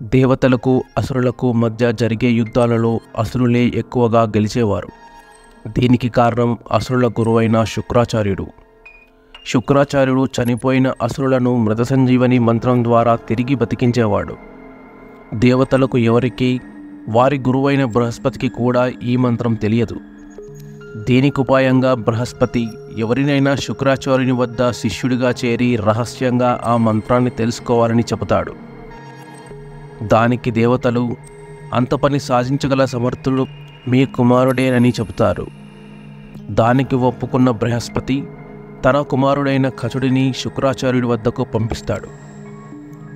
దేవతలకు అసురులకు మధ్య జరిగే యుద్ధాలలో అసురులే ఎక్కువగా గెలిచేవారు. దీనికి కారణం అసురుల గురువైన శుక్రాచార్యుడు. శుక్రాచార్యుడు చనిపోయిన అసురులను మృత సంజీవని మంత్రం ద్వారా తిరిగి బతికించేవాడు. దేవతలకు ఎవరికి, వారి గురువైన బృహస్పతికి కూడా ఈ మంత్రం తెలియదు. దీనికి ఉపాయంగా బృహస్పతి ఎవరినైనా శుక్రాచార్యుని వద్ద శిష్యుడిగా చేరి రహస్యంగా ఆ మంత్రాన్ని తెలుసుకోవాలని చెబుతాడు. దానికి దేవతలు, అంత పని సాధించగల సమర్థుడు మీ కుమారుడేనని చెబుతారు. దానికి ఒప్పుకున్న బృహస్పతి తన కుమారుడైన కచుడిని శుక్రాచార్యుడి వద్దకు పంపిస్తాడు.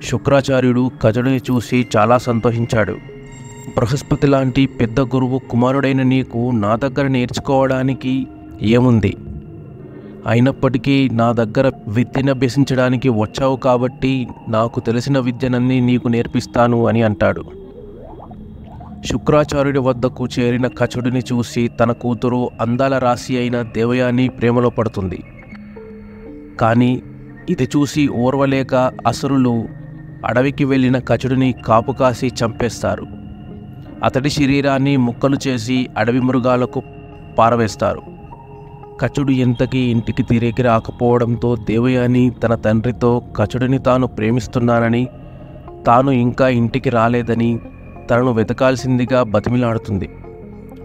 శుక్రాచార్యుడు కచుడిని చూసి చాలా సంతోషించాడు. బృహస్పతి లాంటి పెద్ద గురువు కుమారుడైన నీకు నా దగ్గర నేర్చుకోవడానికి ఏముంది? అయినప్పటికీ నా దగ్గర విద్యను అభ్యసించడానికి వచ్చావు కాబట్టి నాకు తెలిసిన విద్యనన్నీ నీకు నేర్పిస్తాను అని అంటాడు. శుక్రాచార్యుడి వద్దకు చేరిన కచుడిని చూసి తన కూతురు అందాల రాశి అయిన దేవయాని ప్రేమలో పడుతుంది. కానీ ఇది చూసి ఓర్వలేక అసురులు అడవికి వెళ్ళిన కచుడిని కాపు కాసి చంపేస్తారు. అతడి శరీరాన్ని ముక్కలు చేసి అడవి మృగాలకు పారవేస్తారు. కచుడు ఎంతకీ ఇంటికి తిరిగి రాకపోవడంతో దేవయాని తన తండ్రితో కచుడిని తాను ప్రేమిస్తున్నానని, తాను ఇంకా ఇంటికి రాలేదని, తనను వెతకాల్సిందిగా బతిమిలాడుతుంది.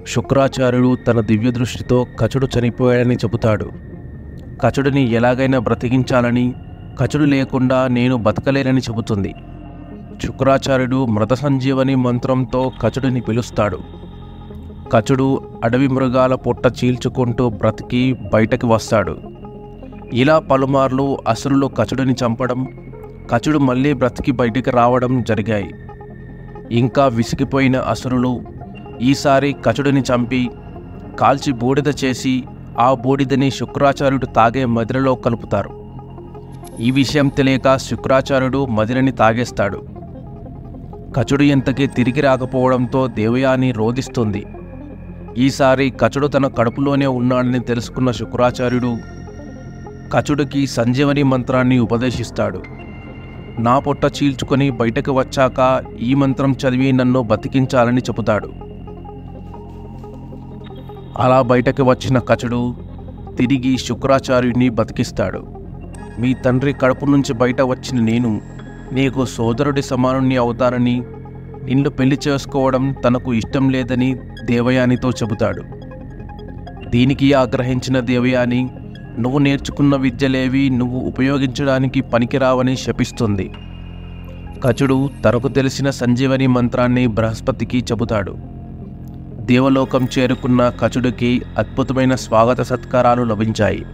శుక్రాచార్యుడు తన దివ్య దృష్టితో కచుడు చనిపోయాడని చెబుతాడు. కచుడిని ఎలాగైనా బ్రతికించాలని, కచుడు లేకుండా నేను బతకలేనని చెబుతుంది. శుక్రాచార్యుడు మృత సంజీవని మంత్రంతో కచుడిని పిలుస్తాడు. కచుడు అడవి మృగాల పొట్ట చీల్చుకుంటూ బ్రతికి బయటకు వస్తాడు. ఇలా పలుమార్లు అసురులు కచుడిని చంపడం, కచుడు మళ్ళీ బ్రతికి బయటికి రావడం జరిగాయి. ఇంకా విసిగిపోయిన అసురులు ఈసారి కచుడిని చంపి కాల్చి బూడిద చేసి ఆ బూడిదని శుక్రాచార్యుడు తాగే మదిరలో కలుపుతారు. ఈ విషయం తెలియక శుక్రాచార్యుడు మదిరని తాగేస్తాడు. కచుడు ఎంతకీ తిరిగి రాకపోవడంతో దేవయాని రోదిస్తుంది. ఈసారి కచుడు తన కడుపులోనే ఉన్నాడని తెలుసుకున్న శుక్రాచార్యుడు కచుడికి సంజీవని మంత్రాన్ని ఉపదేశిస్తాడు. నా పొట్ట చీల్చుకొని బయటకు వచ్చాక ఈ మంత్రం చదివి నన్ను బతికించాలని చెబుతాడు. అలా బయటకు వచ్చిన కచుడు తిరిగి శుక్రాచార్యుడిని బతికిస్తాడు. మీ తండ్రి కడుపు నుంచి బయట వచ్చిన నేను నీకు సోదరుడి సమానుని అవుతానని, నిన్ను పెళ్లి చేసుకోవడం తనకు ఇష్టం లేదని దేవయానితో చెబుతాడు. దీనికి ఆగ్రహించిన దేవయాని నువ్వు నేర్చుకున్న విద్యలేవి నువ్వు ఉపయోగించడానికి పనికిరావని శపిస్తుంది. కచుడు తనకు తెలిసిన సంజీవని మంత్రాన్ని బృహస్పతికి చెబుతాడు. దేవలోకం చేరుకున్న కచుడికి అద్భుతమైన స్వాగత సత్కారాలు లభించాయి.